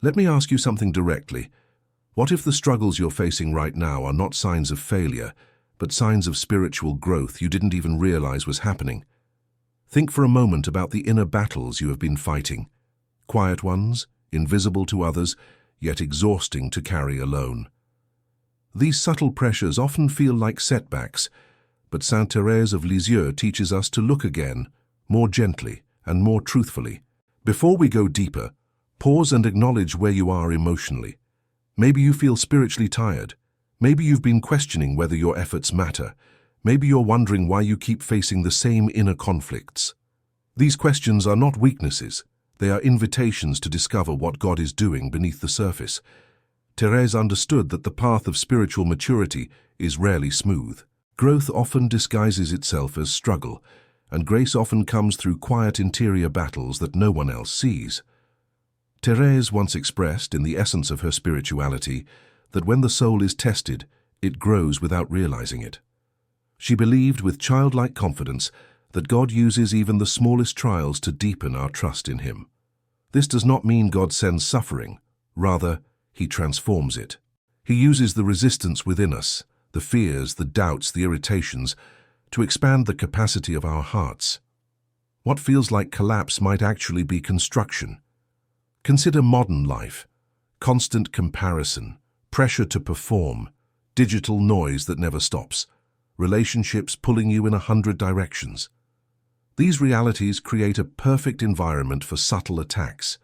Let me ask you something directly. What if the struggles you're facing right now are not signs of failure, but signs of spiritual growth you didn't even realize was happening? Think for a moment about the inner battles you have been fighting. Quiet ones, invisible to others, yet exhausting to carry alone. These subtle pressures often feel like setbacks, but Saint Thérèse of Lisieux teaches us to look again, more gently and more truthfully. Before we go deeper, pause and acknowledge where you are emotionally. Maybe you feel spiritually tired. Maybe you've been questioning whether your efforts matter. Maybe you're wondering why you keep facing the same inner conflicts. These questions are not weaknesses. They are invitations to discover what God is doing beneath the surface. Thérèse understood that the path of spiritual maturity is rarely smooth. Growth often disguises itself as struggle, and grace often comes through quiet interior battles that no one else sees. Thérèse once expressed, in the essence of her spirituality, that when the soul is tested, it grows without realizing it. She believed with childlike confidence that God uses even the smallest trials to deepen our trust in Him. This does not mean God sends suffering. Rather, He transforms it. He uses the resistance within us, the fears, the doubts, the irritations, to expand the capacity of our hearts. What feels like collapse might actually be construction. Consider modern life: constant comparison, pressure to perform, digital noise that never stops, relationships pulling you in 100 directions. These realities create a perfect environment for subtle attacks: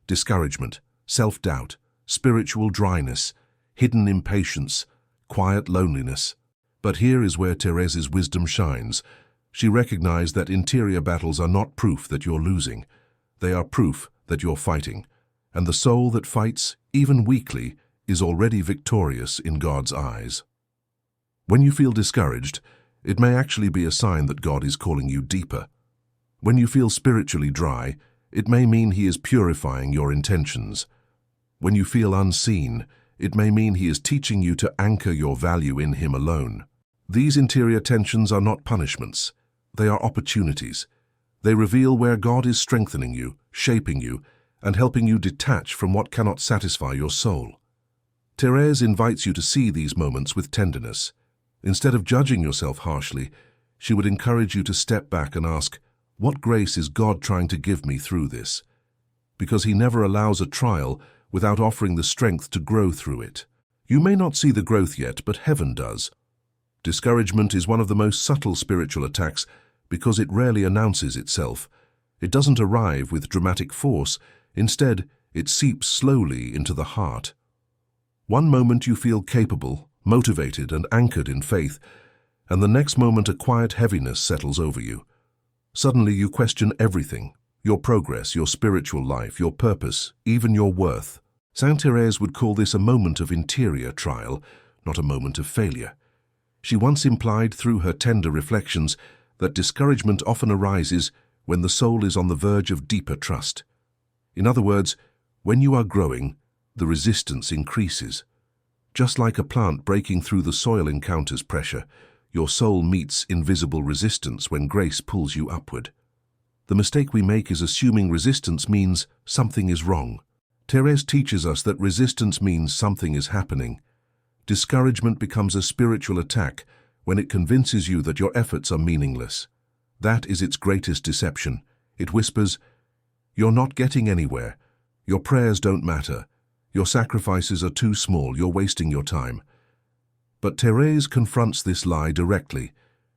discouragement, self-doubt, spiritual dryness, hidden impatience, quiet loneliness. But here is where Thérèse's wisdom shines. She recognized that interior battles are not proof that you're losing. They are proof that you're fighting. And the soul that fights, even weakly, is already victorious in God's eyes. When you feel discouraged, it may actually be a sign that God is calling you deeper. When you feel spiritually dry, it may mean He is purifying your intentions. When you feel unseen, it may mean He is teaching you to anchor your value in Him alone. These interior tensions are not punishments. They are opportunities. They reveal where God is strengthening you, shaping you, and helping you detach from what cannot satisfy your soul. Thérèse invites you to see these moments with tenderness. Instead of judging yourself harshly, she would encourage you to step back and ask, what grace is God trying to give me through this? Because He never allows a trial without offering the strength to grow through it. You may not see the growth yet, but heaven does. Discouragement is one of the most subtle spiritual attacks because it rarely announces itself. It doesn't arrive with dramatic force. Instead, it seeps slowly into the heart. One moment you feel capable, motivated, and anchored in faith, and the next moment a quiet heaviness settles over you. Suddenly you question everything: your progress, your spiritual life, your purpose, even your worth. Saint Thérèse would call this a moment of interior trial, not a moment of failure. She once implied through her tender reflections that discouragement often arises when the soul is on the verge of deeper trust. In other words, when you are growing, the resistance increases. Just like a plant breaking through the soil encounters pressure, your soul meets invisible resistance when grace pulls you upward. The mistake we make is assuming resistance means something is wrong. Thérèse teaches us that resistance means something is happening. Discouragement becomes a spiritual attack when it convinces you that your efforts are meaningless. That is its greatest deception. It whispers, "You're not getting anywhere. Your prayers don't matter. Your sacrifices are too small. You're wasting your time." But Thérèse confronts this lie directly.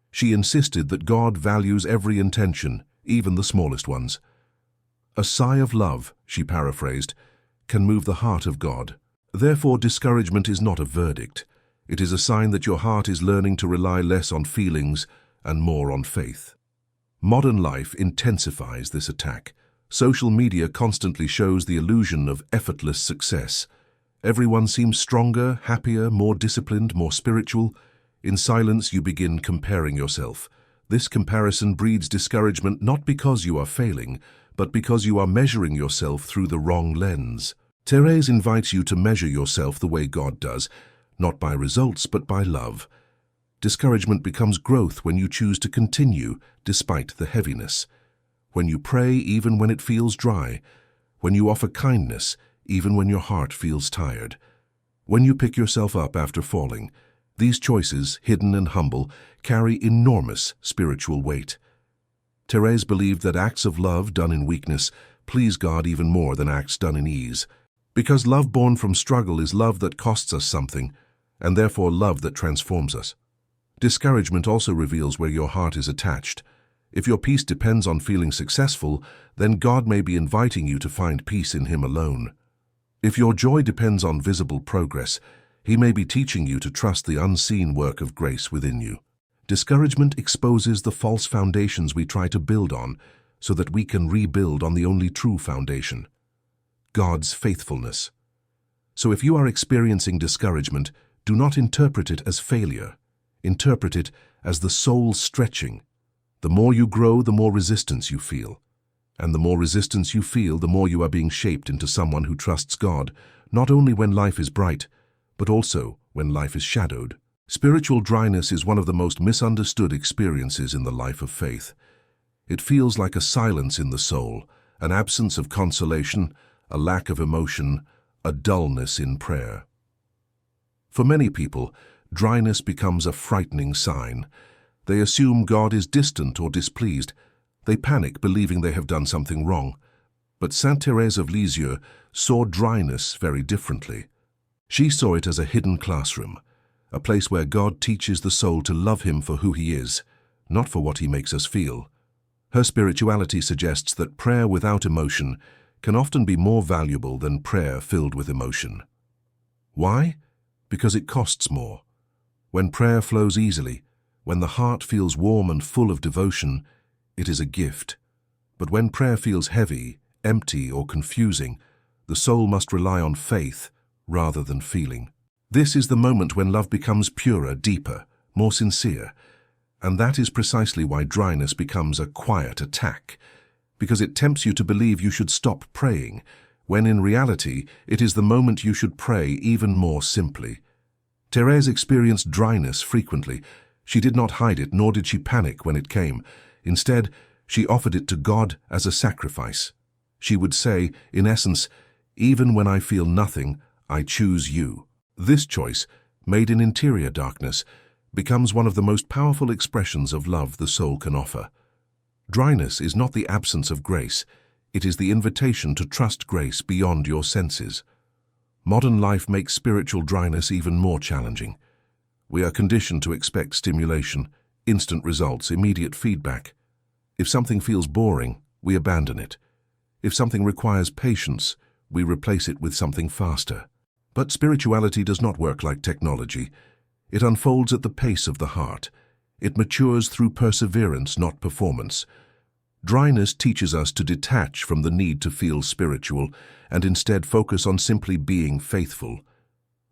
She insisted that God values every intention, even the smallest ones. "A sigh of love," she paraphrased, "can move the heart of God." Therefore, discouragement is not a verdict. It is a sign that your heart is learning to rely less on feelings and more on faith. Modern life intensifies this attack. Social media constantly shows the illusion of effortless success. Everyone seems stronger, happier, more disciplined, more spiritual. In silence, you begin comparing yourself. This comparison breeds discouragement not because you are failing, but because you are measuring yourself through the wrong lens. Thérèse invites you to measure yourself the way God does, not by results but by love. Discouragement becomes growth when you choose to continue despite the heaviness. When you pray even when it feels dry. When you offer kindness even when your heart feels tired. When you pick yourself up after falling, these choices, hidden and humble, carry enormous spiritual weight. Thérèse believed that acts of love done in weakness please God even more than acts done in ease, because love born from struggle is love that costs us something, and therefore love that transforms us. Discouragement also reveals where your heart is attached. If your peace depends on feeling successful, then God may be inviting you to find peace in Him alone. If your joy depends on visible progress, He may be teaching you to trust the unseen work of grace within you. Discouragement exposes the false foundations we try to build on so that we can rebuild on the only true foundation, God's faithfulness. So if you are experiencing discouragement, do not interpret it as failure. Interpret it as the soul stretching. The more you grow, the more resistance you feel. And the more resistance you feel, the more you are being shaped into someone who trusts God, not only when life is bright, but also when life is shadowed. Spiritual dryness is one of the most misunderstood experiences in the life of faith. It feels like a silence in the soul, an absence of consolation, a lack of emotion, a dullness in prayer. For many people, dryness becomes a frightening sign. They assume God is distant or displeased. They panic, believing they have done something wrong. But Saint Thérèse of Lisieux saw dryness very differently. She saw it as a hidden classroom, a place where God teaches the soul to love Him for who He is, not for what He makes us feel. Her spirituality suggests that prayer without emotion can often be more valuable than prayer filled with emotion. Why? Because it costs more. When prayer flows easily, when the heart feels warm and full of devotion, it is a gift. But when prayer feels heavy, empty, or confusing, the soul must rely on faith rather than feeling. This is the moment when love becomes purer, deeper, more sincere. And that is precisely why dryness becomes a quiet attack, because it tempts you to believe you should stop praying, when in reality it is the moment you should pray even more simply. Thérèse experienced dryness frequently. She did not hide it, nor did she panic when it came. Instead, she offered it to God as a sacrifice. She would say, in essence, "Even when I feel nothing, I choose you." This choice, made in interior darkness, becomes one of the most powerful expressions of love the soul can offer. Dryness is not the absence of grace, it is the invitation to trust grace beyond your senses. Modern life makes spiritual dryness even more challenging. We are conditioned to expect stimulation, instant results, immediate feedback. If something feels boring, we abandon it. If something requires patience, we replace it with something faster. But spirituality does not work like technology. It unfolds at the pace of the heart. It matures through perseverance, not performance. Dryness teaches us to detach from the need to feel spiritual and instead focus on simply being faithful.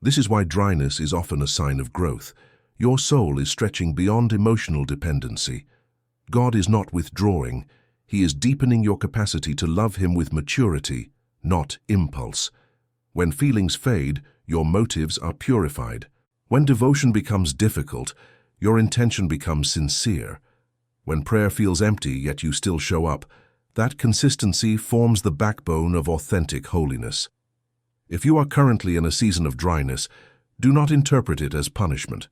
This is why dryness is often a sign of growth. Your soul is stretching beyond emotional dependency. God is not withdrawing. He is deepening your capacity to love Him with maturity, not impulse. When feelings fade, your motives are purified. When devotion becomes difficult, your intention becomes sincere. When prayer feels empty yet you still show up, that consistency forms the backbone of authentic holiness. If you are currently in a season of dryness, do not interpret it as punishment.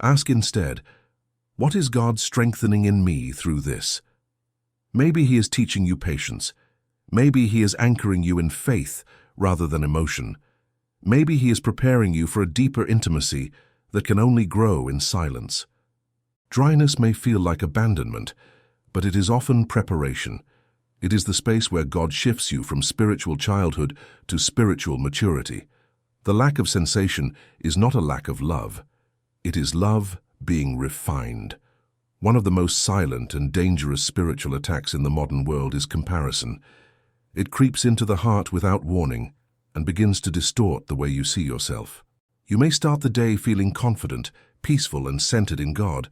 Ask instead, what is God strengthening in me through this? Maybe He is teaching you patience. Maybe He is anchoring you in faith rather than emotion. Maybe He is preparing you for a deeper intimacy that can only grow in silence. Dryness may feel like abandonment, but it is often preparation. It is the space where God shifts you from spiritual childhood to spiritual maturity. The lack of sensation is not a lack of love. It is love being refined. One of the most silent and dangerous spiritual attacks in the modern world is comparison. It creeps into the heart without warning and begins to distort the way you see yourself. You may start the day feeling confident, peaceful, and centered in God,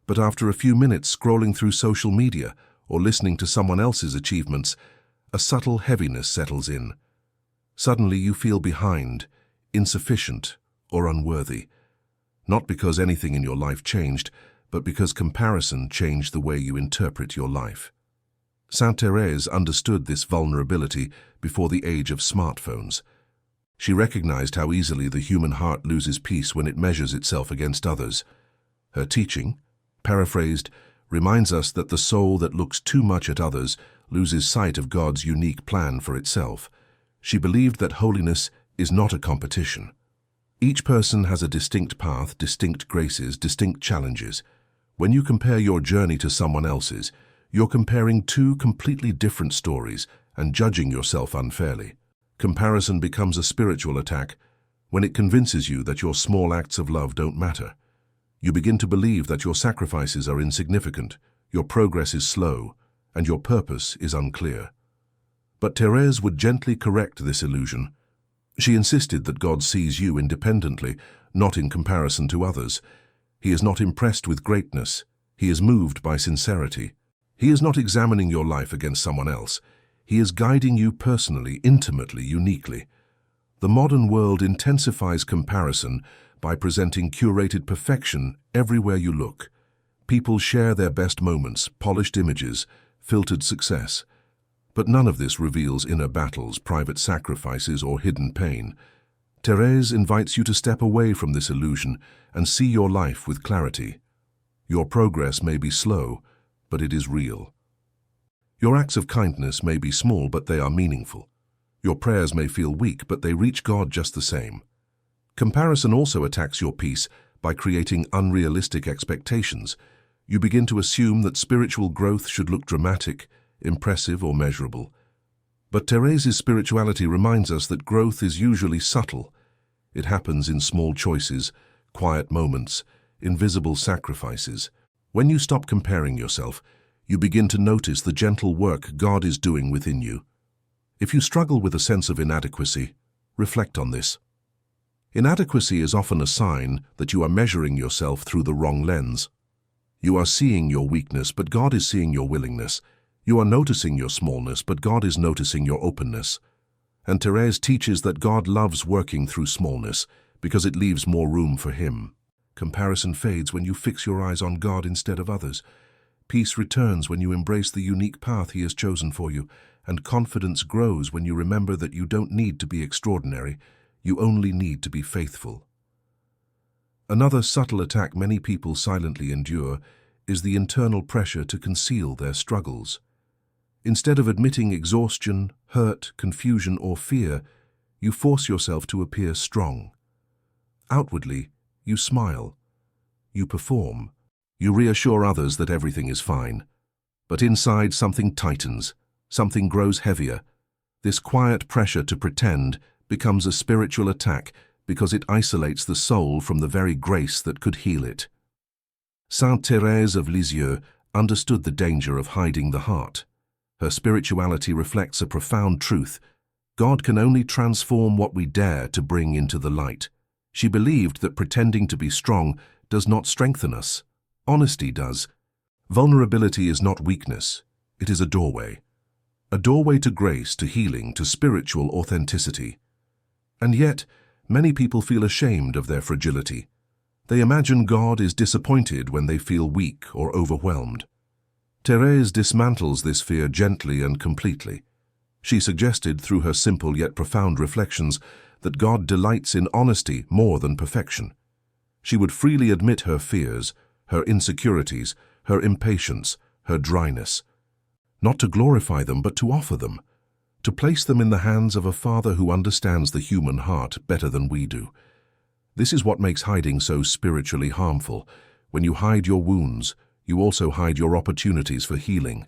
but after a few minutes scrolling through social media or listening to someone else's achievements, a subtle heaviness settles in. Suddenly you feel behind, insufficient, or unworthy. Not because anything in your life changed, but because comparison changed the way you interpret your life. Saint Thérèse understood this vulnerability before the age of smartphones. She recognized how easily the human heart loses peace when it measures itself against others. Her teaching, paraphrased, reminds us that the soul that looks too much at others loses sight of God's unique plan for itself. She believed that holiness is not a competition. Each person has a distinct path, distinct graces, distinct challenges. When you compare your journey to someone else's, you're comparing two completely different stories and judging yourself unfairly. Comparison becomes a spiritual attack when it convinces you that your small acts of love don't matter. You begin to believe that your sacrifices are insignificant, your progress is slow, and your purpose is unclear. But Thérèse would gently correct this illusion. She insisted that God sees you independently, not in comparison to others. He is not impressed with greatness. He is moved by sincerity. He is not examining your life against someone else. He is guiding you personally, intimately, uniquely. The modern world intensifies comparison by presenting curated perfection everywhere you look. People share their best moments, polished images, filtered success. But none of this reveals inner battles, private sacrifices, or hidden pain. Thérèse invites you to step away from this illusion and see your life with clarity. Your progress may be slow, but it is real. Your acts of kindness may be small, but they are meaningful. Your prayers may feel weak, but they reach God just the same. Comparison also attacks your peace by creating unrealistic expectations. You begin to assume that spiritual growth should look dramatic, impressive, or measurable. But Thérèse's spirituality reminds us that growth is usually subtle. It happens in small choices, quiet moments, invisible sacrifices. When you stop comparing yourself, you begin to notice the gentle work God is doing within you. If you struggle with a sense of inadequacy, reflect on this. Inadequacy is often a sign that you are measuring yourself through the wrong lens. You are seeing your weakness, but God is seeing your willingness. You are noticing your smallness, but God is noticing your openness. And Thérèse teaches that God loves working through smallness because it leaves more room for Him. Comparison fades when you fix your eyes on God instead of others. Peace returns when you embrace the unique path He has chosen for you, and confidence grows when you remember that you don't need to be extraordinary, you only need to be faithful. Another subtle attack many people silently endure is the internal pressure to conceal their struggles. Instead of admitting exhaustion, hurt, confusion, or fear, you force yourself to appear strong. Outwardly, you smile. You perform. You reassure others that everything is fine. But inside, something tightens. Something grows heavier. This quiet pressure to pretend becomes a spiritual attack because it isolates the soul from the very grace that could heal it. Saint Thérèse of Lisieux understood the danger of hiding the heart. Her spirituality reflects a profound truth. God can only transform what we dare to bring into the light. She believed that pretending to be strong does not strengthen us. Honesty does. Vulnerability is not weakness. It is a doorway. A doorway to grace, to healing, to spiritual authenticity. And yet, many people feel ashamed of their fragility. They imagine God is disappointed when they feel weak or overwhelmed. Thérèse dismantles this fear gently and completely. She suggested through her simple yet profound reflections that God delights in honesty more than perfection. She would freely admit her fears, her insecurities, her impatience, her dryness. Not to glorify them, but to offer them. To place them in the hands of a Father who understands the human heart better than we do. This is what makes hiding so spiritually harmful. When you hide your wounds, you also hide your opportunities for healing.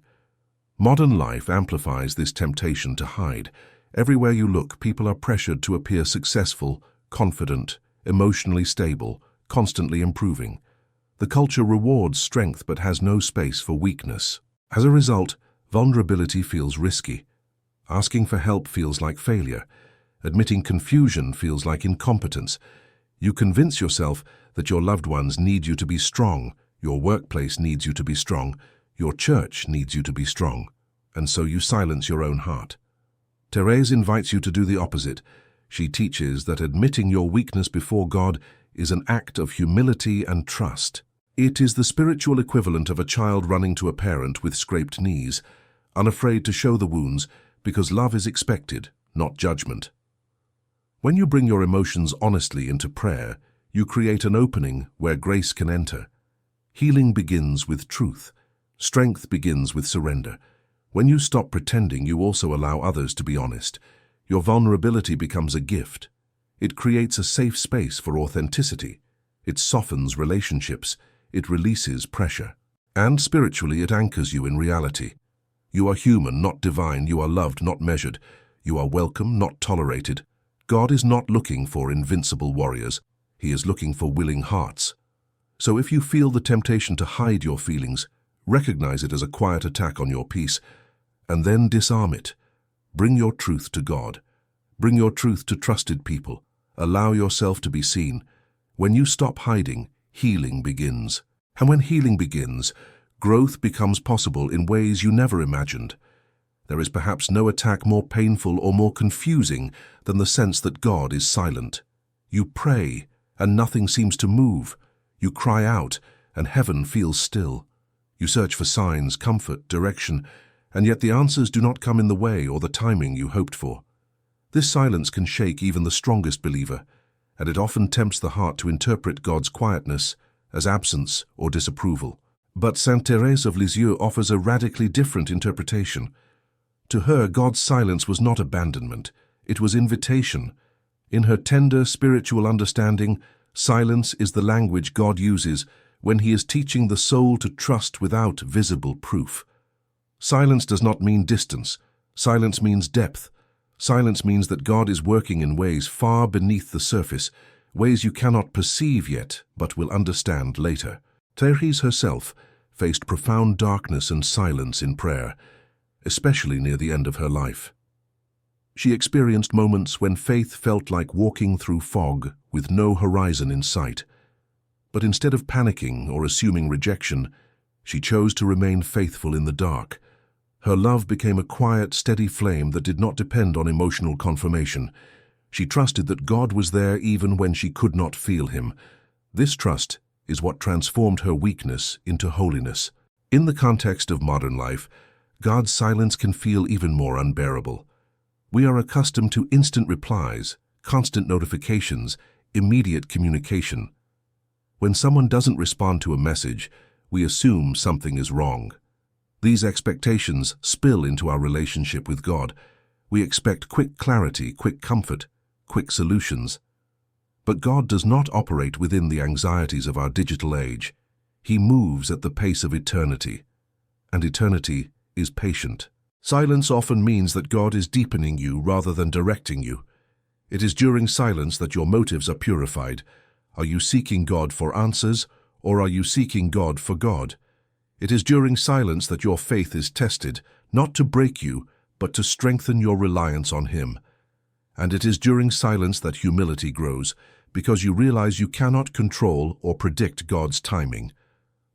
Modern life amplifies this temptation to hide. Everywhere you look, people are pressured to appear successful, confident, emotionally stable, constantly improving. The culture rewards strength but has no space for weakness. As a result, vulnerability feels risky. Asking for help feels like failure. Admitting confusion feels like incompetence. You convince yourself that your loved ones need you to be strong, your workplace needs you to be strong, your church needs you to be strong, and so you silence your own heart. Thérèse invites you to do the opposite. She teaches that admitting your weakness before God is an act of humility and trust. It is the spiritual equivalent of a child running to a parent with scraped knees. unafraid to show the wounds because love is expected, not judgment. When you bring your emotions honestly into prayer, you create an opening where grace can enter. Healing begins with truth. Strength begins with surrender. When you stop pretending, you also allow others to be honest. Your vulnerability becomes a gift. It creates a safe space for authenticity. It softens relationships. It releases pressure. And spiritually, it anchors you in reality. You are human, not divine. You are loved, not measured. You are welcome, not tolerated. God is not looking for invincible warriors. He is looking for willing hearts. So if you feel the temptation to hide your feelings, recognize it as a quiet attack on your peace, and then disarm it. Bring your truth to God. Bring your truth to trusted people. Allow yourself to be seen. When you stop hiding, healing begins. And when healing begins, growth becomes possible in ways you never imagined. There is perhaps no attack more painful or more confusing than the sense that God is silent. You pray, and nothing seems to move. You cry out, and heaven feels still. You search for signs, comfort, direction, and yet the answers do not come in the way or the timing you hoped for. This silence can shake even the strongest believer, and it often tempts the heart to interpret God's quietness as absence or disapproval. But Saint Thérèse of Lisieux offers a radically different interpretation. To her, God's silence was not abandonment, it was invitation. In her tender spiritual understanding, silence is the language God uses when He is teaching the soul to trust without visible proof. Silence does not mean distance. Silence means depth. Silence means that God is working in ways far beneath the surface, ways you cannot perceive yet but will understand later. Thérèse herself faced profound darkness and silence in prayer, especially near the end of her life. She experienced moments when faith felt like walking through fog with no horizon in sight. But instead of panicking or assuming rejection, she chose to remain faithful in the dark. Her love became a quiet, steady flame that did not depend on emotional confirmation. She trusted that God was there even when she could not feel Him. This trust is what transformed her weakness into holiness. In the context of modern life, God's silence can feel even more unbearable. We are accustomed to instant replies, constant notifications, immediate communication. When someone doesn't respond to a message, we assume something is wrong. These expectations spill into our relationship with God. We expect quick clarity, quick comfort, quick solutions. But God does not operate within the anxieties of our digital age. He moves at the pace of eternity, and eternity is patient. Silence often means that God is deepening you rather than directing you. It is during silence that your motives are purified. Are you seeking God for answers, or are you seeking God for God? It is during silence that your faith is tested, not to break you, but to strengthen your reliance on Him. And it is during silence that humility grows, because you realize you cannot control or predict God's timing.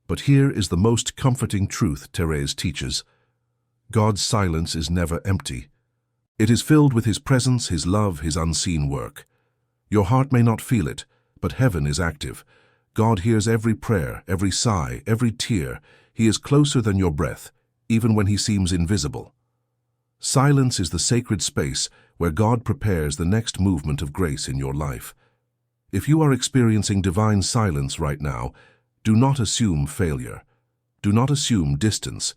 But here is the most comforting truth Thérèse teaches. God's silence is never empty. It is filled with His presence, His love, His unseen work. Your heart may not feel it, but heaven is active. God hears every prayer, every sigh, every tear. He is closer than your breath, even when He seems invisible. Silence is the sacred space where God prepares the next movement of grace in your life. If you are experiencing divine silence right now, do not assume failure. Do not assume distance.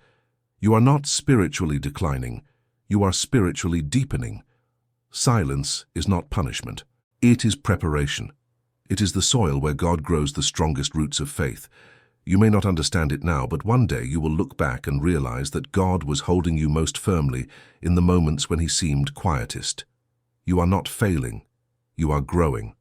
You are not spiritually declining. You are spiritually deepening. Silence is not punishment. It is preparation. It is the soil where God grows the strongest roots of faith. You may not understand it now, but one day you will look back and realize that God was holding you most firmly in the moments when He seemed quietest. You are not failing. You are growing.